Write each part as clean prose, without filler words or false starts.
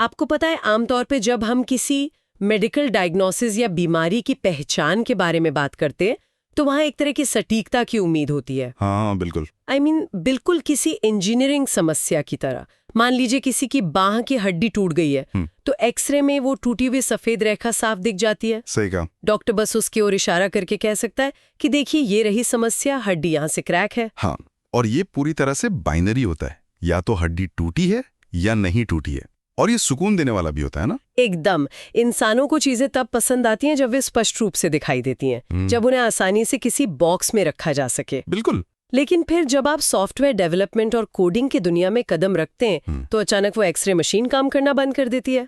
आपको पता है आमतौर पे जब हम किसी मेडिकल डायग्नोसिस या बीमारी की पहचान के बारे में बात करते हैं तो वहाँ एक तरह की सटीकता की उम्मीद होती है। हाँ बिल्कुल। बिल्कुल किसी इंजीनियरिंग समस्या की तरह। मान लीजिए किसी की बाह की हड्डी टूट गई है तो एक्सरे में वो टूटी हुई सफेद रेखा साफ दिख जाती है। सही कहा। डॉक्टर बस उसकी ओर इशारा करके कह सकता है कि देखिए ये रही समस्या, हड्डी यहाँ से क्रैक है। हाँ, और ये पूरी तरह से बाइनरी होता है, या तो हड्डी टूटी है या नहीं टूटी है, और ये सुकून देने वाला भी होता है ना। एकदम। इंसानों को चीजें तब पसंद आती हैं जब वे स्पष्ट रूप से दिखाई देती हैं, जब उन्हें आसानी से किसी बॉक्स में रखा जा सके। बिल्कुल। लेकिन फिर जब आप सॉफ्टवेयर डेवलपमेंट और कोडिंग की दुनिया में कदम रखते हैं तो अचानक वो एक्सरे मशीन काम करना बंद कर देती है।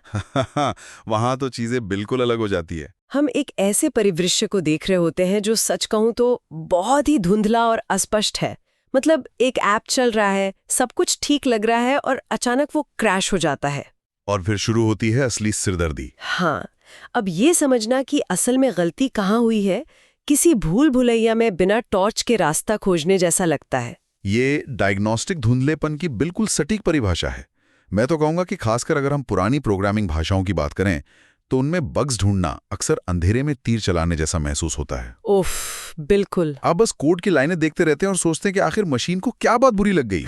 वहां तो चीजें बिल्कुल अलग हो जाती है। हम एक ऐसे परिदृश्य को देख रहे होते हैं जो सच कहूं तो बहुत ही धुंधला और अस्पष्ट है। मतलब एक ऐप चल रहा है, सब कुछ ठीक लग रहा है और अचानक वो क्रैश हो जाता है और फिर शुरू होती है असली सिरदर्दी। हाँ, अब ये समझना कि असल में गलती कहाँ हुई है किसी भूल भुलैया में बिना टॉर्च के रास्ता खोजने जैसा लगता है। ये डायग्नोस्टिक धुंधलेपन की बिल्कुल सटीक परिभाषा है। मैं तो कहूंगा कि खासकर अगर हम पुरानी प्रोग्रामिंग भाषाओं की बात करें तो उनमें बग्स ढूंढना अक्सर अंधेरे में तीर चलाने जैसा महसूस होता है। उफ, बिल्कुल। आप बस कोड की लाइनें देखते रहते हैं और सोचते हैं कि आखिर मशीन को क्या बात बुरी लग गई।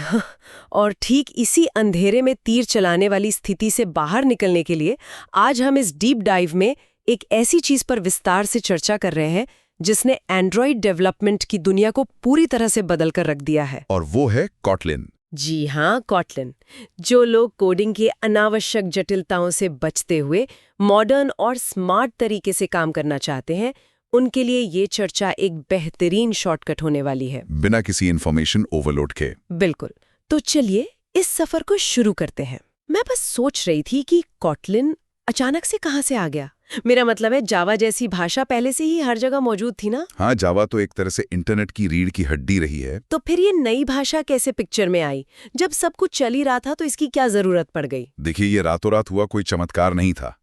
और ठीक इसी अंधेरे में तीर चलाने वाली स्थिति से बाहर निकलने के लिए आज हम इस डीप डाइव में एक ऐसी चीज पर विस्तार से चर्चा कर रहे हैं जिसने एंड्रॉइड डेवलपमेंट की दुनिया को पूरी तरह से बदल कर रख दिया है। और वो है कॉटलिन। जी हाँ, कॉटलिन। जो लोग कोडिंग की अनावश्यक जटिलताओं से बचते हुए मॉडर्न और स्मार्ट तरीके से काम करना चाहते हैं, उनके लिए ये चर्चा एक बेहतरीन शॉर्टकट होने वाली है, बिना किसी इंफॉर्मेशन ओवरलोड के। बिल्कुल। तो चलिए इस सफर को शुरू करते हैं। मैं बस सोच रही थी कि कॉटलिन अचानक से कहाँ से आ गया। मेरा मतलब है जावा जैसी भाषा पहले से ही हर जगह मौजूद थी ना। हाँ, जावा तो एक तरह से इंटरनेट की रीढ़ की हड्डी रही है। तो फिर ये नई भाषा कैसे पिक्चर में आई? जब सब कुछ चल ही रहा था तो इसकी क्या जरूरत पड़ गई? देखिए, ये रातों रात हुआ कोई चमत्कार नहीं था।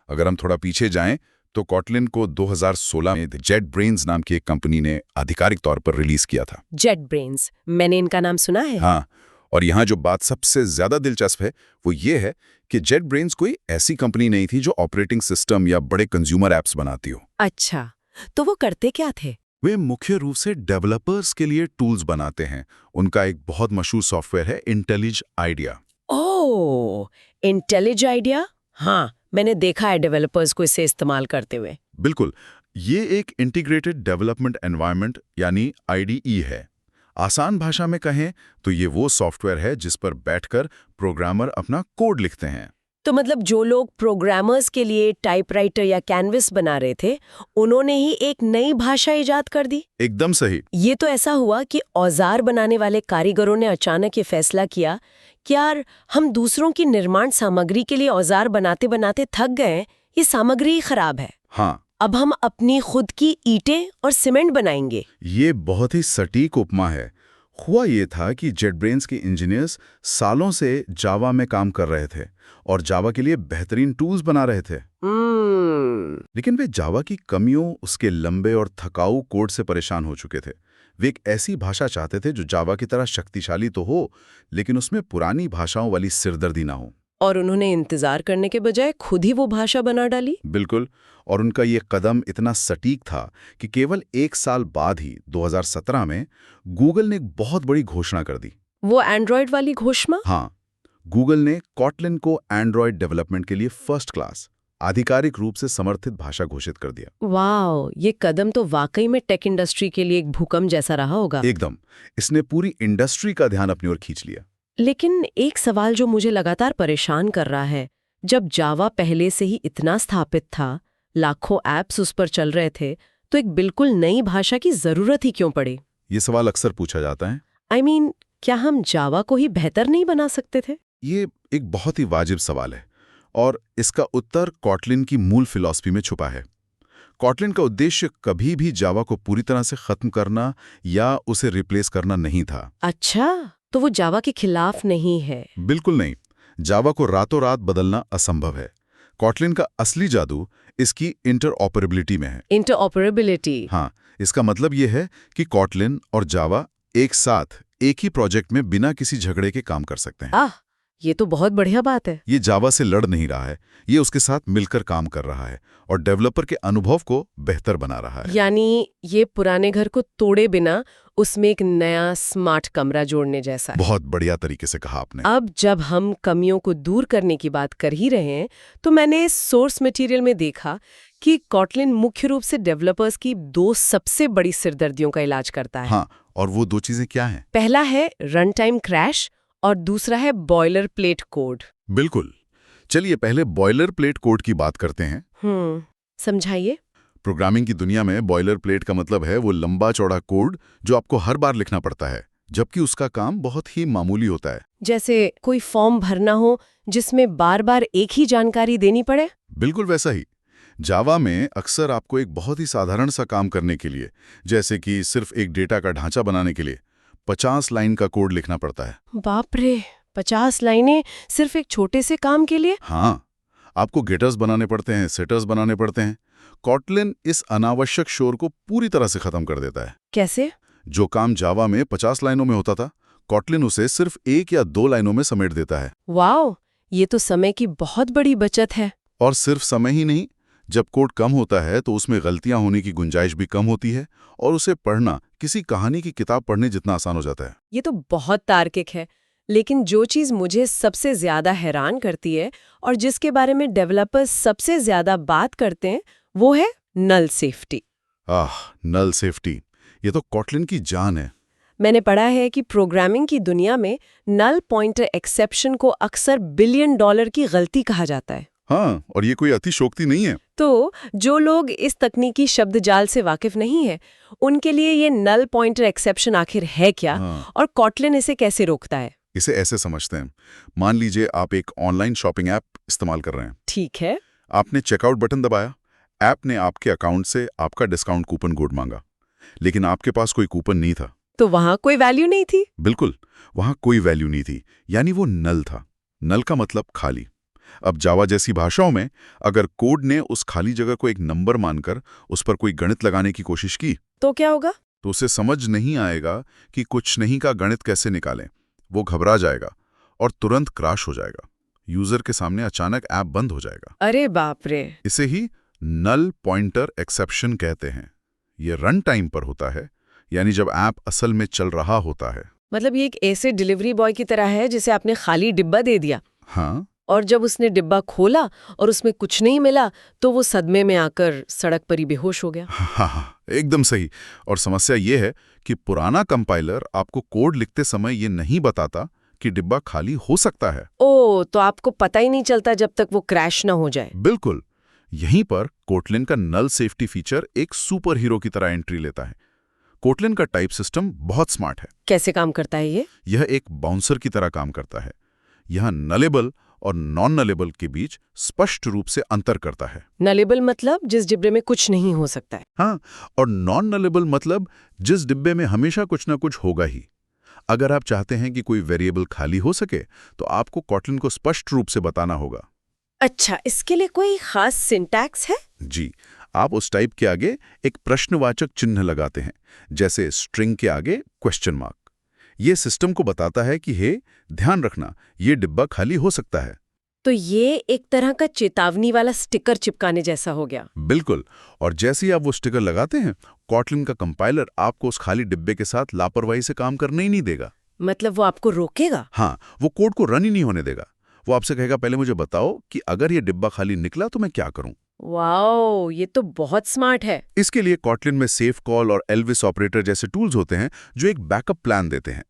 अगर हम थोड़ा पीछे जाएं तो कॉटलिन को 2016 में जेट ब्रेन्स नाम की एक कंपनी ने आधिकारिक तौर पर रिलीज किया था। जेट ब्रेन्स, मैंने इनका नाम सुना है। हाँ, और यहाँ जो बात सबसे ज्यादा दिलचस्प है वो ये है कि जेट ब्रेन्स कोई ऐसी कंपनी नहीं थी जो ऑपरेटिंग सिस्टम या बड़े कंज्यूमर एप्स बनाती हो। अच्छा, तो वो करते क्या थे? वे मुख्य रूप से डेवलपर्स के लिए टूल्स बनाते हैं। उनका एक बहुत मशहूर सॉफ्टवेयर है इंटेलिज आइडिया। ओह, इंटेलिज आइडिया। हाँ, मैंने देखा है डेवलपर्स को इसे इस्तेमाल करते हुए। बिल्कुल, ये एक इंटीग्रेटेड डेवलपमेंट एनवायरनमेंट यानी IDE है। आसान भाषा में कहें तो ये वो सॉफ्टवेयर है जिस पर बैठकर प्रोग्रामर अपना कोड लिखते हैं। तो मतलब जो लोग प्रोग्रामर्स के लिए टाइपराइटर या कैनवस बना रहे थे, उन्होंने ही एक नई भाषा इजाद कर दी। एकदम सही। ये तो ऐसा हुआ कि औजार बनाने वाले कारीगरों ने अचानक ये फैसला किया कि यार, हम दूसरों की निर्माण सामग्री के लिए औजार बनाते बनाते थक गए, ये सामग्री ही खराब है। हाँ, अब हम अपनी खुद की ईंटें और सीमेंट बनाएंगे। ये बहुत ही सटीक उपमा है। हुआ ये था कि जेटब्रेन्स के इंजीनियर्स सालों से जावा में काम कर रहे थे और जावा के लिए बेहतरीन टूल्स बना रहे थे। लेकिन वे जावा की कमियों, उसके लंबे और थकाऊ कोड से परेशान हो चुके थे। वे एक ऐसी भाषा चाहते थे जो जावा की तरह शक्तिशाली तो हो, लेकिन उसमें पुरानी भाषाओं वाली सिरदर्दी ना हो। और उन्होंने इंतजार करने के बजाय खुद ही वो भाषा बना डाली। बिल्कुल, और उनका ये कदम इतना सटीक था कि केवल 1 साल बाद ही 2017 में गूगल ने एक बहुत बड़ी घोषणा कर दी। वो एंड्रॉयड वाली घोषणा? हाँ, गूगल ने कॉटलिन को एंड्रॉयड डेवलपमेंट के लिए फर्स्ट क्लास आधिकारिक रूप से समर्थित भाषा घोषित कर दिया। वाह, ये कदम तो वाकई में टेक इंडस्ट्री के लिए एक भूकंप जैसा रहा होगा। एकदम, इसने पूरी इंडस्ट्री का ध्यान अपनी ओर खींच लिया। लेकिन एक सवाल जो मुझे लगातार परेशान कर रहा है, जब जावा पहले से ही इतना स्थापित था, लाखों ऐप्स उस पर चल रहे थे, तो एक बिल्कुल नई भाषा की जरूरत ही क्यों पड़ी? ये सवाल अक्सर पूछा जाता है। क्या हम जावा को ही बेहतर नहीं बना सकते थे? ये एक बहुत ही वाजिब सवाल है और इसका उत्तर कॉटलिन की मूल फिलॉसफी में छुपा है। कॉटलिन का उद्देश्य कभी भी जावा को पूरी तरह से खत्म करना या उसे रिप्लेस करना नहीं था। अच्छा, तो वो जावा के खिलाफ नहीं है? बिल्कुल नहीं। जावा को रातों रात बदलना असंभव है। कॉटलिन का असली जादू इसकी इंटरऑपरेबिलिटी में है। इंटरऑपरेबिलिटी? हाँ, इसका मतलब ये है कि कॉटलिन और जावा एक साथ एक ही प्रोजेक्ट में बिना किसी झगड़े के काम कर सकते हैं। ये तो बहुत बढ़िया बात है। ये जावा से लड़ नहीं रहा है, ये उसके साथ मिलकर काम कर रहा है और डेवलपर के अनुभव को बेहतर बना रहा है। यानी ये पुराने घर को तोड़े बिना उसमें एक नया स्मार्ट कमरा जोड़ने जैसा है। बहुत बढ़िया तरीके से कहा आपने। अब जब हम कमियों को दूर करने की बात कर ही रहे हैं, तो मैंने सोर्स मटेरियल में देखा कि कॉटलिन मुख्य रूप से डेवलपर्स की 2 सबसे बड़ी सिरदर्दियों का इलाज करता है। हाँ, और वो 2 चीजें क्या हैं? पहला है रन टाइम क्रैश और दूसरा है बॉयलर प्लेट कोड। बिल्कुल। चलिए पहले बॉयलर प्लेट कोड की बात करते हैं। समझाइए। प्रोग्रामिंग की दुनिया में बॉयलर प्लेट का मतलब है वो लंबा चौड़ा कोड जो आपको हर बार लिखना पड़ता है, जबकि उसका काम बहुत ही मामूली होता है। जैसे कोई फॉर्म भरना हो जिसमें बार बार एक ही जानकारी देनी पड़े। बिल्कुल वैसा ही। जावा में अक्सर आपको एक बहुत ही साधारण सा काम करने के लिए, जैसे कि सिर्फ एक डेटा का ढांचा बनाने के लिए 50 लाइन का कोड लिखना पड़ता है। बाप रे, 50 लाइनें सिर्फ एक छोटे से काम के लिए? हाँ, आपको गेटर्स बनाने पड़ते हैं, सेटर्स बनाने पड़ते हैं। कॉटलिन इस अनावश्यक शोर को पूरी तरह से खत्म कर देता है। कैसे? जो काम जावा में 50 लाइनों में होता था, कॉटलिन उसे सिर्फ 1 या 2 लाइनों में समेट देता है। वाओ, ये तो समय की बहुत बड़ी बचत है। और सिर्फ समय ही नहीं, जब कोड कम होता है तो उसमें गलतियां होने की गुंजाइश भी कम होती है और उसे पढ़ना किसी कहानी की किताब पढ़ने जितना आसान हो जाता है। ये तो बहुत तार्किक है, लेकिन जो चीज़ मुझे सबसे ज्यादा हैरान करती है और जिसके बारे में डेवलपर्स सबसे ज्यादा बात करते हैं, वो है नल सेफ्टी। नल सेफ्टी, ये तो कॉटलिन की जान है। मैंने पढ़ा है कि प्रोग्रामिंग की दुनिया में नल पॉइंटर एक्सेप्शन को अक्सर $1 बिलियन की गलती कहा जाता है। हाँ, और ये कोई अतिशोक्ति नहीं है। तो जो लोग इस तकनीकी शब्द जाल से वाकिफ नहीं है, उनके लिए ये नल पॉइंटर एक्सेप्शन आखिर है क्या? और कॉटलिन इसे कैसे रोकता है? इसे ऐसे समझते हैं, मान लीजिए आप एक ऑनलाइन शॉपिंग ऐप इस्तेमाल कर रहे हैं। ठीक है। आपने चेकआउट बटन दबाया, ऐप ने आपके अकाउंट से आपका डिस्काउंट कूपन कोड मांगा, लेकिन आपके पास कोई कूपन नहीं था। तो वहां कोई वैल्यू नहीं थी? बिल्कुल, वहां कोई वैल्यू नहीं थी, यानी वो नल था। नल का मतलब खाली। अब जावा जैसी भाषाओं में अगर कोड ने उस खाली जगह को एक नंबर मानकर उस पर कोई गणित लगाने की कोशिश की, तो क्या होगा? तो उसे समझ नहीं आएगा कि कुछ नहीं का गणित कैसे निकालें। वो घबरा जाएगा और तुरंत क्रैश हो जाएगा। यूजर के सामने अचानक ऐप बंद हो जाएगा। अरे बाप रे। इसे ही नल पॉइंटर एक्सेप्शन कहते हैं। ये रन टाइम पर होता है, यानी जब ऐप असल में चल रहा होता है। मतलब ये एक ऐसे डिलीवरी बॉय की तरह है जिसे आपने खाली डिब्बा दे दिया। हाँ, और जब उसने डिब्बा खोला और उसमें कुछ नहीं मिला, तो वो सदमे में आकर सड़क पर ही बेहोश हो गया। हाँ, एकदम सही। और समस्या ये है कि पुराना कंपाइलर आपको कोड लिखते समय ये नहीं बताता कि डिब्बा खाली हो सकता है। तो आपको पता ही नहीं चलता जब तक वो क्रैश ना हो जाए। बिल्कुल। यहीं पर कोटलिन का नल सेफ्टी फीचर एक सुपर हीरो की तरह एंट्री लेता है। कोटलिन का टाइप सिस्टम बहुत स्मार्ट है। कैसे काम करता है ये? यह एक बाउंसर की तरह काम करता है। यह नलेबल और नॉन नलेबल के बीच स्पष्ट रूप से अंतर करता है। नलेबल मतलब जिस डिब्बे में कुछ नहीं हो सकता है। हाँ, और नॉन नलेबल मतलब जिस डिब्बे में हमेशा कुछ ना कुछ होगा ही। अगर आप चाहते हैं कि कोई वेरिएबल खाली हो सके, तो आपको कोटलिन को स्पष्ट रूप से बताना होगा। अच्छा, इसके लिए कोई खास सिंटैक्स है? जी, आप उस टाइप के आगे एक प्रश्नवाचक चिन्ह लगाते हैं, जैसे स्ट्रिंग के आगे क्वेश्चन मार्क। ये सिस्टम को बताता है कि हे, ध्यान रखना, ये डिब्बा खाली हो सकता है। तो ये एक तरह का चेतावनी वाला स्टिकर चिपकाने जैसा हो गया। बिल्कुल। और जैसे ही आप वो स्टिकर लगाते हैं, कोटलिन का कंपाइलर आपको उस खाली डिब्बे के साथ लापरवाही से काम करने ही नहीं देगा। मतलब वो आपको रोकेगा? हाँ, वो कोड को रन ही नहीं होने देगा। वो आपसे कहेगा, पहले मुझे बताओ कि अगर ये डिब्बा खाली निकला तो मैं क्या करूं। वाओ, ये तो बहुत स्मार्ट है। इसके लिए कोटलिन में सेफ कॉल और एल्विस ऑपरेटर जैसे टूल्स होते हैं जो एक बैकअप प्लान देते हैं।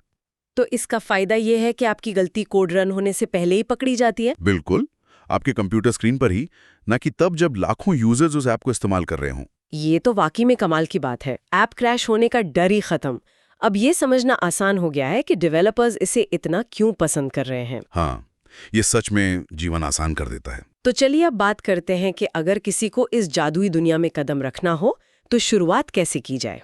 तो इसका फायदा ये है कि आपकी गलती कोड रन होने से पहले ही पकड़ी जाती है? बिल्कुल, आपके कंप्यूटर स्क्रीन पर ही, न कि तब जब लाखों यूजर्स उस ऐप को इस्तेमाल कर रहे हों। ये तो वाकई में कमाल की बात है। ऐप क्रैश होने का डर ही खत्म। अब ये समझना आसान हो गया है कि डेवलपर्स इसे इतना क्यों पसंद कर रहे हैं। हाँ, ये सच में जीवन आसान कर देता है। तो चलिए अब बात करते हैं कि अगर किसी को इस जादुई दुनिया में कदम रखना हो तो शुरुआत कैसे की जाए।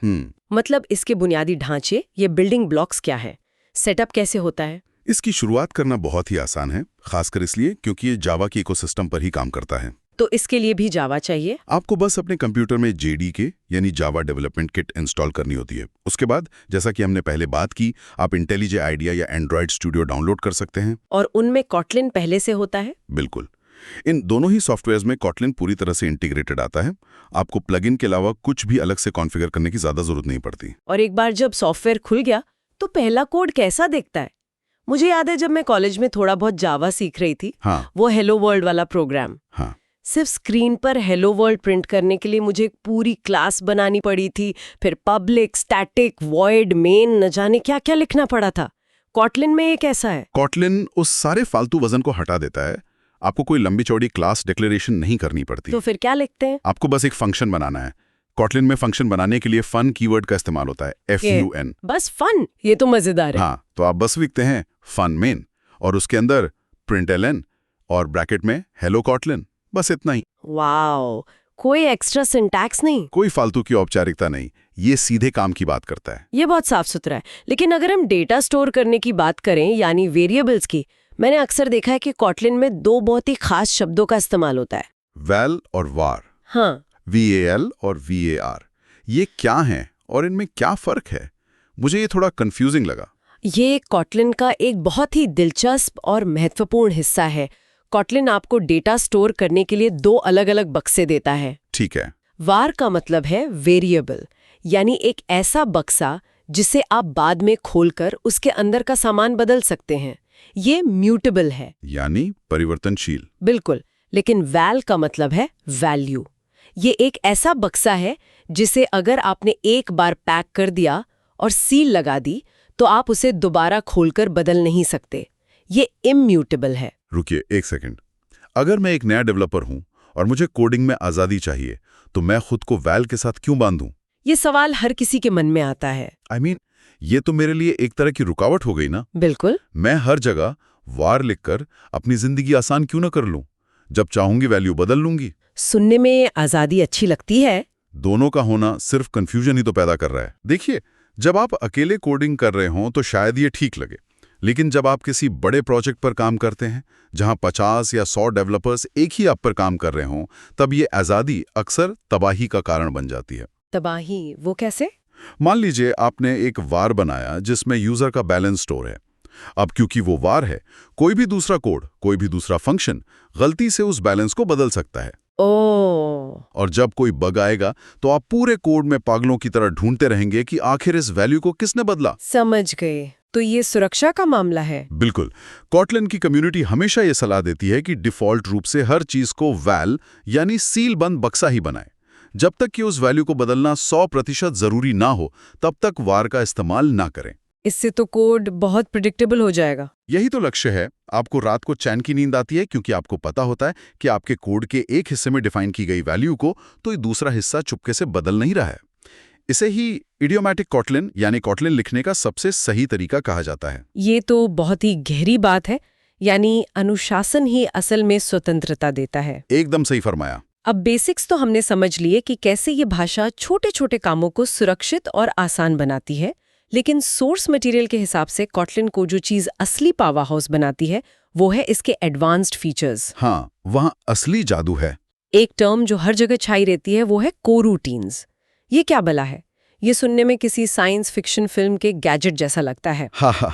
मतलब इसके बुनियादी ढांचे, ये बिल्डिंग ब्लॉक्स क्या है, सेटअप कैसे होता है? इसकी शुरुआत करना बहुत ही आसान है, खासकर इसलिए क्योंकि ये जावा के इकोसिस्टम पर ही काम करता है। तो इसके लिए भी जावा चाहिए? आपको बस अपने कंप्यूटर में JDK यानी जावा डेवलपमेंट किट इंस्टॉल करनी होती है। उसके बाद जैसा कि हमने पहले बात की, आप IntelliJ IDEA या Android Studio डाउनलोड कर सकते हैं। और उनमें Kotlin पहले से होता है? बिल्कुल, इन दोनों ही सॉफ्टवेयर्स में Kotlin पूरी तरह से इंटीग्रेटेड आता है। आपको प्लगइन के अलावा कुछ भी अलग से कॉन्फ़िगर करने की ज़्यादा ज़रूरत नहीं पड़ती। और एक बार जब सॉफ्टवेयर खुल गया तो पहला कोड कैसा दिखता है? मुझे याद है जब मैं कॉलेज में थोड़ा बहुत जावा सीख रही थी, हाँ वो हेलो वर्ल्ड वाला प्रोग्राम, हाँ सिर्फ स्क्रीन पर हेलो वर्ल्ड प्रिंट करने के लिए मुझे एक पूरी क्लास बनानी पड़ी थी, फिर पब्लिक, स्टैटिक, वॉइड, मेन, न जाने क्या क्या लिखना पड़ा था। Kotlin में ये कैसा है? Kotlin उस सारे फालतू वजन को हटा देता है। आपको कोई लंबी चौड़ी क्लास डिक्लेरेशन नहीं करनी पड़ती। तो फिर क्या लिखते हैं? आपको बस एक फंक्शन बनाना है। Kotlin में फंक्शन बनाने के लिए फन कीवर्ड का इस्तेमाल होता है, FUN। बस फन? ये तो मजेदार है। हाँ, तो आप बस लिखते हैं फन मेन और उसके अंदर println और ब्रैकेट में हेलो Kotlin, बस इतना ही। वाओ, कोई एक्स्ट्रा सिंटैक्स नहीं? कोई फालतू की औपचारिकता नहीं, ये सीधे काम की बात करता है। ये बहुत साफ सुथरा है। लेकिन अगर हम डेटा स्टोर करने की बात करें, यानी वेरिएबल्स की, मैंने अक्सर देखा है कि Kotlin में दो बहुत ही खास शब्दों का इस्तेमाल होता है, वैल और वार। हाँ, VAL और VAR, ये क्या हैं और इनमें क्या फर्क है? मुझे ये थोड़ा कंफ्यूजिंग लगा। ये Kotlin का एक बहुत ही दिलचस्प और महत्वपूर्ण हिस्सा है। Kotlin आपको डेटा स्टोर करने के लिए दो अलग-अलग बक्से देता है। ठीक है। वार का मतलब है वेरिएबल, यानी एक ऐसा बक्सा जिसे आप बाद में खोलकर उसके अंदर का सामान बदल सकते हैं। ये म्यूटेबल है, यानी परिवर्तनशील। बिल्कुल। लेकिन वैल का मतलब है वैल्यू। ये एक ऐसा बक्सा है जिसे अगर आपने एक बार पैक कर दिया और सील लगा दी तो आप उसे दोबारा खोलकर बदल नहीं सकते। ये इम्यूटेबल है। रुकिए एक सेकंड। अगर मैं एक नया डेवलपर हूं और मुझे कोडिंग में आज़ादी चाहिए, तो मैं खुद को वैल के साथ क्यों बांधूं? ये सवाल हर किसी के मन में आता है। I mean, ये तो मेरे लिए एक तरह की रुकावट हो गई ना। बिल्कुल। मैं हर जगह वार लिखकर अपनी जिंदगी आसान क्यों ना कर लूं? जब चाहूंगी वैल्यू बदल लूंगी। सुनने में आज़ादी अच्छी लगती है। दोनों का होना सिर्फ कंफ्यूजन ही तो पैदा कर रहा है। देखिए, जब आप अकेले कोडिंग कर रहे हों तो शायद ये ठीक लगे, लेकिन जब आप किसी बड़े प्रोजेक्ट पर काम करते हैं जहां 50 या 100 डेवलपर्स एक ही ऐप पर काम कर रहे हों, तब ये आज़ादी अक्सर तबाही का कारण बन जाती है। तबाही? वो कैसे? मान लीजिए आपने एक वार बनाया जिसमें यूजर का बैलेंस स्टोर है। अब क्योंकि वो वार है, कोई भी दूसरा कोड, कोई भी दूसरा फंक्शन गलती से उस बैलेंस को बदल सकता है। ओह। और जब कोई बग आएगा तो आप पूरे कोड में पागलों की तरह ढूंढते रहेंगे कि आखिर इस वैल्यू को किसने बदला। समझ गए। तो ये सुरक्षा का मामला है। बिल्कुल। Kotlin की कम्युनिटी हमेशा ये सलाह देती है कि डिफॉल्ट रूप से हर चीज को वैल यानी सील बंद बक्सा ही बनाए। जब तक कि उस वैल्यू को बदलना 100% जरूरी ना हो, तब तक वार का इस्तेमाल ना करें। इससे तो कोड बहुत प्रिडिक्टेबल हो जाएगा। यही तो लक्ष्य है। आपको रात को चैन की नींद आती है क्योंकि आपको पता होता है कि आपके कोड के एक हिस्से में डिफाइन की गई वैल्यू को तो दूसरा हिस्सा चुपके से बदल नहीं रहा है। इसे ही इडियोमैटिक Kotlin यानी Kotlin लिखने का सबसे सही तरीका कहा जाता है। ये तो बहुत ही गहरी बात है, यानी अनुशासन ही असल में स्वतंत्रता देता है। एकदम सही फरमाया। अब बेसिक्स तो हमने समझ लिए कि कैसे ये भाषा छोटे छोटे कामों को सुरक्षित और आसान बनाती है, लेकिन सोर्स मटेरियल के हिसाब से Kotlin को जो चीज असली पावर हाउस बनाती है वो है इसके एडवांस्ड फीचर्स। हाँ, वहाँ असली जादू है। एक टर्म जो हर जगह छाई रहती है वो है कोरूटीन्स। ये क्या भला है? ये सुनने में किसी साइंस फिक्शन फिल्म के गैजेट जैसा लगता है। हाँ,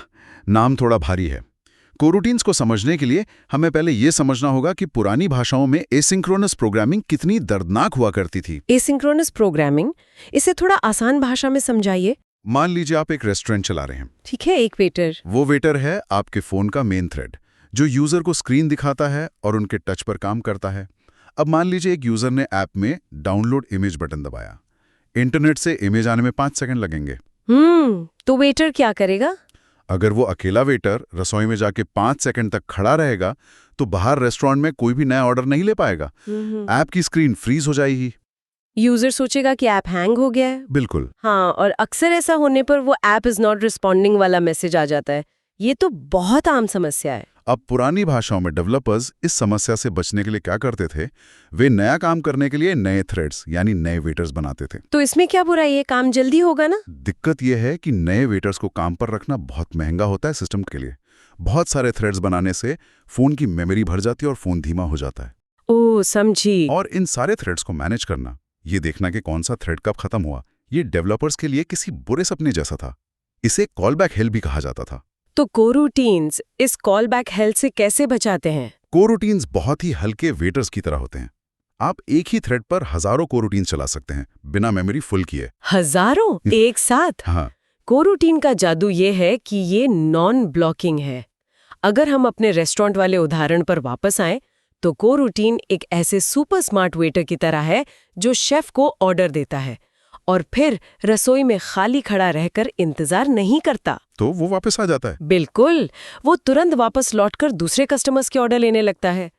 नाम थोड़ा भारी है। कोरूटीन्स को समझने के लिए हमें पहले ये समझना होगा कि पुरानी भाषाओं में एसिंक्रोनस प्रोग्रामिंग कितनी दर्दनाक हुआ करती थी। एसिंक्रोनस प्रोग्रामिंग, इसे थोड़ा आसान भाषा में समझाइए। मान लीजिए आप एक रेस्टोरेंट चला रहे हैं। ठीक है, एक वेटर। वो वेटर है आपके फोन का मेन थ्रेड, जो यूजर को स्क्रीन दिखाता है और उनके टच पर काम करता है। अब मान लीजिए एक यूजर ने ऐप में डाउनलोड इमेज बटन दबाया। इंटरनेट से इमेज आने में 5 सेकंड लगेंगे। तो वेटर क्या करेगा? अगर वो अकेला वेटर रसोई में जाके 5 सेकंड तक खड़ा रहेगा तो बाहर रेस्टोरेंट में कोई भी नया ऑर्डर नहीं ले पाएगा। ऐप की स्क्रीन फ्रीज हो जाएगी। यूजर सोचेगा कि ऐप हैंग हो गया है। बिल्कुल। हाँ, और अक्सर ऐसा होने पर वो ऐप इज नॉट रिस्पॉन्डिंग वाला मैसेज आ जाता है। ये तो बहुत आम समस्या है। अब पुरानी भाषाओं में डेवलपर्स इस समस्या से बचने के लिए क्या करते थे? वे नया काम करने के लिए नए थ्रेड्स यानी नए वेटर्स बनाते थे। तो इसमें क्या बुराई है? काम जल्दी होगा ना। दिक्कत यह है कि नए वेटर्स को काम पर रखना बहुत महंगा होता है सिस्टम के लिए। बहुत सारे थ्रेड्स बनाने से फोन की मेमोरी भर जाती है और फोन धीमा हो जाता है। ओह, समझी। और इन सारे थ्रेड्स को मैनेज करना, ये देखना कि कौन सा थ्रेड कब खत्म हुआ, ये डेवलपर्स के लिए किसी बुरे सपने जैसा था। इसे कॉलबैक हेल भी कहा जाता था। तो कोरूटीन्स इस कॉलबैक हेल से कैसे बचाते हैं? कोरूटीन्स बहुत ही हल्के वेटर्स की तरह होते हैं। आप एक ही थ्रेड पर हजारों कोरूटीन्स चला सकते हैं बिना मेमोरी फुल किए। हजारों एक साथ? हाँ, कोरूटीन का जादू ये है कि ये नॉन ब्लॉकिंग है। अगर हम अपने रेस्टोरेंट वाले उदाहरण पर वापस आएं, तो कोरूटीन एक ऐसे सुपर स्मार्ट वेटर की तरह है जो शेफ को ऑर्डर देता है और फिर रसोई में खाली खड़ा रहकर इंतजार नहीं करता। तो वो वापस आ जाता है। बिल्कुल, वो तुरंत वापस लौटकर दूसरे कस्टमर्स के ऑर्डर लेने लगता है।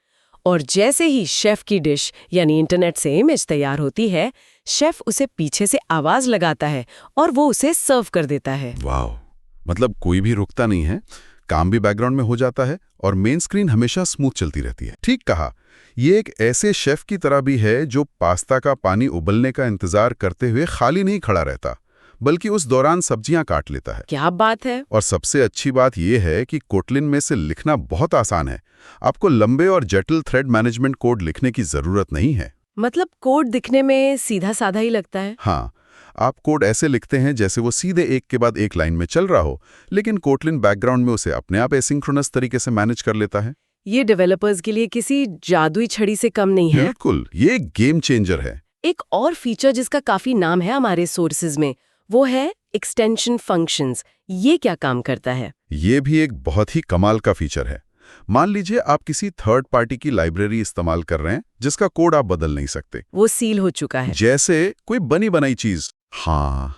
और जैसे ही शेफ की डिश यानी इंटरनेट से इमेज तैयार होती है, शेफ उसे पीछे से आवाज लगाता है और वो उसे सर्व कर देता है। वाह, मतलब कोई भी रुकता नहीं है, काम भी बैकग्राउंड में हो जाता है और मेन स्क्रीन हमेशा स्मूथ चलती रहती है। ठीक कहा, ये एक ऐसे शेफ की तरह भी है जो पास्ता का पानी उबलने का इंतजार करते हुए खाली नहीं खड़ा रहता, बल्कि उस दौरान सब्जियां काट लेता है। क्या बात है! और सबसे अच्छी बात यह है कि कोटलिन में से लिखना बहुत आसान है। आपको लंबे और जटिल थ्रेड मैनेजमेंट कोड लिखने की जरूरत नहीं है। मतलब कोड दिखने में सीधा साधा ही लगता है। हाँ, आप कोड ऐसे लिखते हैं जैसे वो सीधे एक के बाद एक लाइन में चल रहा हो, लेकिन कोटलिन बैकग्राउंड में उसे अपने आप एसिंक्रोनस तरीके से मैनेज कर लेता है। ये डेवलपर्स के लिए किसी जादुई छड़ी से कम नहीं है। बिल्कुल, ये एक गेम चेंजर है। एक और फीचर जिसका काफी नाम है हमारे सोर्सेज में, वो है एक्सटेंशन फंक्शंस। ये क्या काम करता है? ये भी एक बहुत ही कमाल का फीचर है। मान लीजिए आप किसी थर्ड पार्टी की लाइब्रेरी इस्तेमाल कर रहे हैं जिसका कोड आप बदल नहीं सकते। वो सील हो चुका है। जैसे कोई बनी बनाई चीज। हाँ,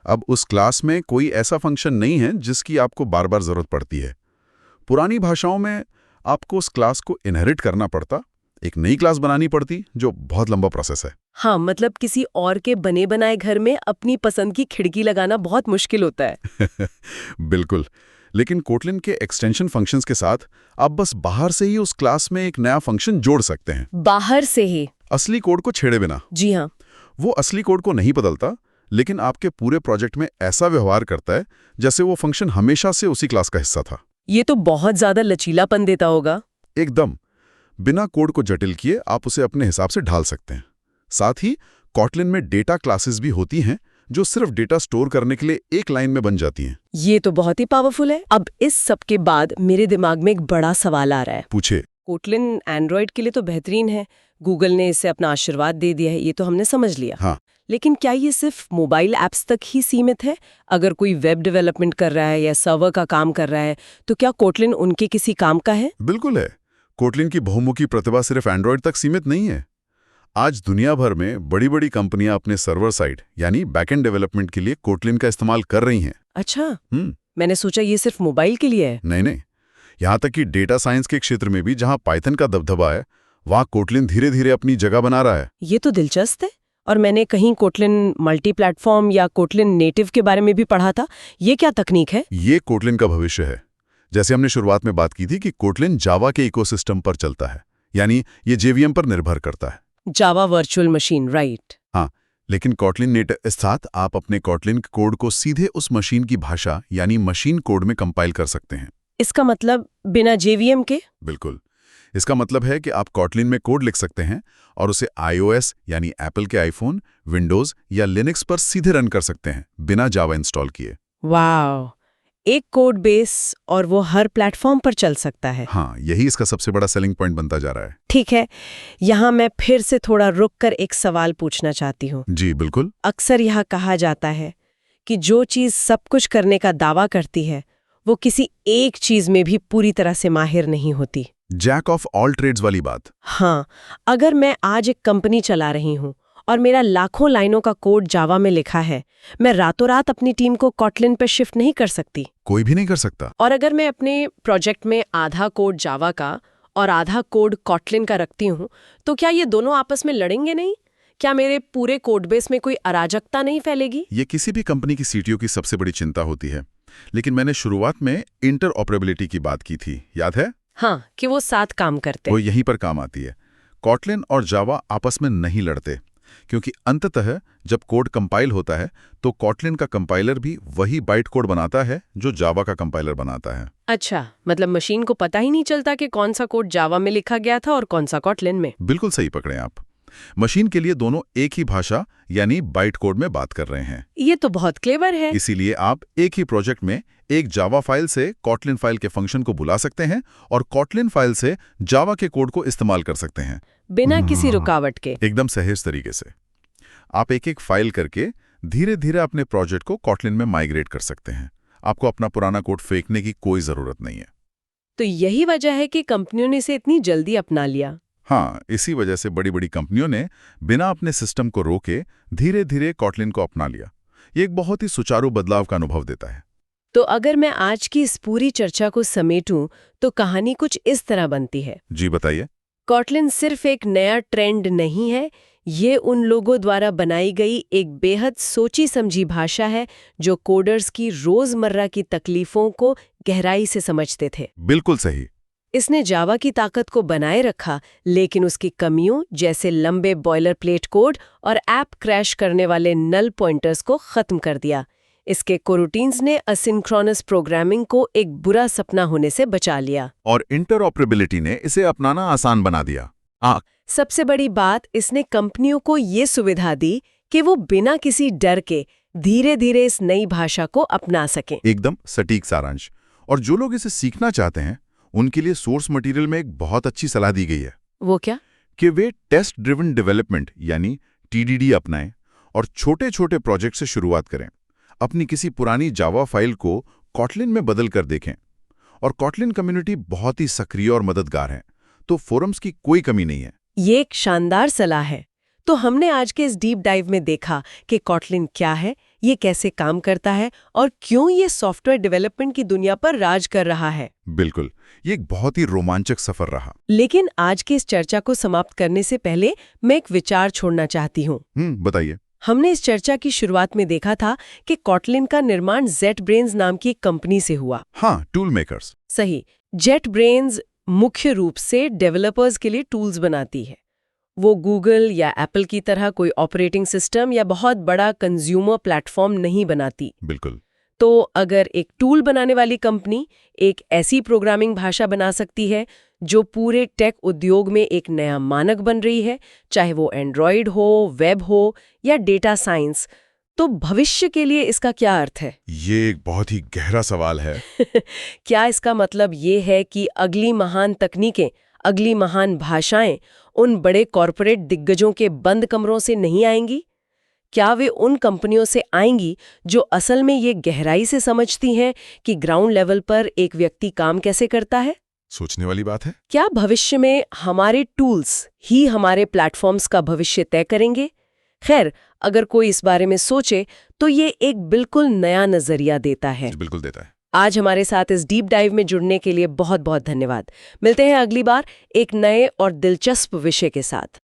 अब उस क्लास में कोई ऐसा फंक्शन नहीं है जिसकी आपको बार बार जरूरत पड़ती है। पुरानी भाषाओं में आपको उस क्लास को इनहेरिट करना पड़ता, एक नई क्लास बनानी पड़ती, जो बहुत लंबा प्रोसेस है। हाँ, मतलब किसी और के बने बनाए घर में अपनी पसंद की खिड़की लगाना बहुत मुश्किल होता है। बिल्कुल, लेकिन कोटलिन के एक्सटेंशन फंक्शंस के साथ आप बस बाहर से ही उस क्लास में एक नया फंक्शन जोड़ सकते हैं। बाहर से ही? असली कोड को छेड़े बिना। जी हाँ। वो असली कोड को नहीं बदलता, लेकिन आपके पूरे प्रोजेक्ट में ऐसा व्यवहार करता है जैसे वो फंक्शन हमेशा से उसी क्लास का हिस्सा था। ये तो बहुत ज्यादा लचीलापन देता होगा। एकदम, बिना कोड को जटिल किए आप उसे अपने हिसाब से ढाल सकते हैं। साथ ही कोटलिन में डेटा क्लासेस भी होती हैं जो सिर्फ डेटा स्टोर करने के लिए एक लाइन में बन जाती हैं। ये तो बहुत ही पावरफुल है। अब इस सब के बाद मेरे दिमाग में एक बड़ा सवाल आ रहा है। पूछे। कोटलिन एंड्रॉयड के लिए तो बेहतरीन है, गूगल ने इसे अपना आशीर्वाद दे दिया है, ये तो हमने समझ लिया। हाँ, लेकिन क्या ये सिर्फ मोबाइल ऐप्स तक ही सीमित है? अगर कोई वेब डेवलपमेंट कर रहा है या सर्वर का काम कर रहा है, तो क्या कोटलिन उनके किसी काम का है? बिल्कुल है। कोटलिन की बहुमुखी प्रतिभा सिर्फ एंड्रॉयड तक सीमित नहीं है। आज दुनिया भर में बड़ी बड़ी कंपनियां अपने सर्वर साइड यानी बैकएंड डेवलपमेंट के लिए कोटलिन का इस्तेमाल कर रही हैं। अच्छा, मैंने सोचा ये सिर्फ मोबाइल के लिए है। नहीं, यहां तक कि डेटा साइंस के क्षेत्र में भी जहां पाइथन का दबदबा है, वहां कोटलिन धीरे धीरे अपनी जगह बना रहा है। ये तो दिलचस्प है। और मैंने कहीं कोटलिन मल्टी प्लेटफॉर्म या कोटलिन नेटिव के बारे में भी पढ़ा था। ये क्या तकनीक है? ये कोटलिन का भविष्य है। जैसे हमने शुरुआत में बात की थी कि कोटलिन जावा के इकोसिस्टम पर चलता है, यानी ये जेवीएम पर निर्भर करता है। Java virtual machine, right? हाँ, लेकिन कोटलिन नेटिव के साथ आप अपने कोटलिन कोड को सीधे उस मशीन की भाषा यानी मशीन कोड में कंपाइल कर सकते हैं। इसका मतलब बिना जेवीएम के? बिल्कुल, इसका मतलब है कि आप कोटलिन में कोड लिख सकते हैं और उसे iOS यानी एप्पल के आईफोन, विंडोज या लिनक्स पर सीधे रन कर सकते हैं बिना जावा इंस्टॉल किए। वाह, एक कोड बेस और वो हर प्लेटफॉर्म पर चल सकता है। हाँ, यही इसका सबसे बड़ा सेलिंग पॉइंट बनता जा रहा है। ठीक है, यहाँ मैं फिर से थोड़ा रुककर एक सवाल पूछना चाहती हूँ। जी बिल्कुल। अक्सर यह कहा जाता है कि जो चीज़ सब कुछ करने का दावा करती है, वो किसी एक चीज़ में भी पूरी तरह से माहिर नहीं होती। जैक ऑफ ऑल ट्रेड्स वाली बात। हाँ, अगर मैं आज एक कंपनी चला रही हूँ और मेरा लाखों लाइनों का कोड जावा में लिखा है, मैं रातों रात अपनी टीम को कोटलिन पर शिफ्ट नहीं कर सकती। कोई भी नहीं कर सकता। और अगर मैं अपने प्रोजेक्ट में आधा कोड जावा का और आधा कोड कोटलिन का रखती हूँ, तो क्या ये दोनों आपस में लड़ेंगे नहीं? क्या मेरे पूरे कोडबेस में कोई अराजकता नहीं फैलेगी? ये किसी भी कंपनी की सीटीओ की सबसे बड़ी चिंता होती है। लेकिन मैंने शुरुआत में इंटरऑपरेबिलिटी की बात की थी, याद है? हाँ, कि वो साथ काम करते हैं। वो यहीं पर काम आती है। कोटलिन और जावा आपस में नहीं लड़ते, क्योंकि अंततः जब कोड कंपाइल होता है तो कॉटलिन का कंपाइलर भी वही बाइट कोड बनाता है जो जावा का कंपाइलर बनाता है। अच्छा, मतलब मशीन को पता ही नहीं चलता कि कौन सा कोड जावा में लिखा गया था और कौन सा कॉटलिन में। बिल्कुल सही पकड़े आप। मशीन के लिए दोनों एक ही भाषा यानी बाइट कोड में बात कर रहे हैं। ये तो बहुत क्लेवर है। इसीलिए आप एक ही प्रोजेक्ट में एक जावा फाइल से कॉटलिन फाइल के फंक्शन को बुला सकते हैं और कॉटलिन फाइल से जावा के कोड को इस्तेमाल कर सकते हैं बिना किसी रुकावट के। एकदम सहज तरीके से। आप एक एक फाइल करके धीरे धीरे अपने प्रोजेक्ट को कॉटलिन में माइग्रेट कर सकते हैं। आपको अपना पुराना कोड फेंकने की कोई जरूरत नहीं है। तो यही वजह है कि कंपनियों ने इसे इतनी जल्दी अपना लिया। हाँ, इसी वजह से बड़ी बड़ी कंपनियों ने बिना अपने सिस्टम को रोके धीरे धीरे कॉटलिन को अपना लिया। ये एक बहुत ही सुचारू बदलाव का अनुभव देता है। तो अगर मैं आज की इस पूरी चर्चा को समेटूं तो कहानी कुछ इस तरह बनती है। जी बताइए। कॉटलिन सिर्फ एक नया ट्रेंड नहीं है, ये उन लोगों द्वारा बनाई गई एक बेहद सोची समझी भाषा है जो कोडर्स की रोजमर्रा की तकलीफों को गहराई से समझते थे। बिल्कुल सही। इसने जावा की ताकत को बनाए रखा, लेकिन उसकी कमियों जैसे लंबे बॉयलर प्लेट कोड और ऐप क्रैश करने वाले नल पॉइंटर्स को खत्म कर दिया। इसके कोरूटीन्स ने असिंक्रोनस प्रोग्रामिंग को एक बुरा सपना होने से बचा लिया और इंटरऑपरेबिलिटी ने इसे अपनाना आसान बना दिया। सबसे बड़ी बात, इसने कंपनियों को ये सुविधा दी कि वो बिना किसी डर के धीरे धीरे इस नई भाषा को अपना सकें। एकदम सटीक सारांश। और जो लोग इसे सीखना चाहते हैं उनके लिए सोर्स मटेरियल में एक बहुत अच्छी सलाह दी गई है। वो क्या? कि वे टेस्ट ड्रिवन डेवलपमेंट यानी TDD अपनाएं और छोटे छोटे प्रोजेक्ट से शुरुआत करें। अपनी किसी पुरानी जावा फाइल को कॉटलिन में बदल कर देखें। और कॉटलिन कम्युनिटी बहुत ही सक्रिय और मददगार है, तो फोरम्स की कोई कमी नहीं है। ये एक शानदार सलाह है। तो हमने आज के इस डीप डाइव में देखा कि कॉटलिन क्या है, ये कैसे काम करता है और क्यों ये सॉफ्टवेयर डेवलपमेंट की दुनिया पर राज कर रहा है। बिल्कुल, ये एक बहुत ही रोमांचक सफर रहा। लेकिन आज की इस चर्चा को समाप्त करने से पहले मैं एक विचार छोड़ना चाहती हूँ। बताइए। हमने इस चर्चा की शुरुआत में देखा था कि कॉटलिन का निर्माण JetBrains नाम की एक कंपनी से हुआ। हाँ, टूल मेकर्स। सही। JetBrains मुख्य रूप से डेवलपर्स के लिए टूल्स बनाती है। वो गूगल या एप्पल की तरह कोई ऑपरेटिंग सिस्टम या बहुत बड़ा कंज्यूमर प्लेटफॉर्म नहीं बनाती। बिल्कुल। तो अगर एक टूल बनाने वाली कंपनी एक ऐसी प्रोग्रामिंग भाषा बना सकती है जो पूरे टेक उद्योग में एक नया मानक बन रही है, चाहे वो एंड्रॉयड हो, वेब हो या डेटा साइंस, तो भविष्य के लिए इसका क्या अर्थ है? ये एक बहुत ही गहरा सवाल है। क्या इसका मतलब ये है कि अगली महान तकनीकें, अगली महान भाषाएं उन बड़े कॉरपोरेट दिग्गजों के बंद कमरों से नहीं आएंगी? क्या वे उन कंपनियों से आएंगी जो असल में ये गहराई से समझती हैं कि ग्राउंड लेवल पर एक व्यक्ति काम कैसे करता है? सोचने वाली बात है। क्या भविष्य में हमारे टूल्स ही हमारे प्लेटफॉर्म्स का भविष्य तय करेंगे? खैर, अगर कोई इस बारे में सोचे तो ये एक बिल्कुल नया नजरिया देता है। बिल्कुल देता है। आज हमारे साथ इस डीप डाइव में जुड़ने के लिए बहुत बहुत धन्यवाद। मिलते हैं अगली बार एक नए और दिलचस्प विषय के साथ।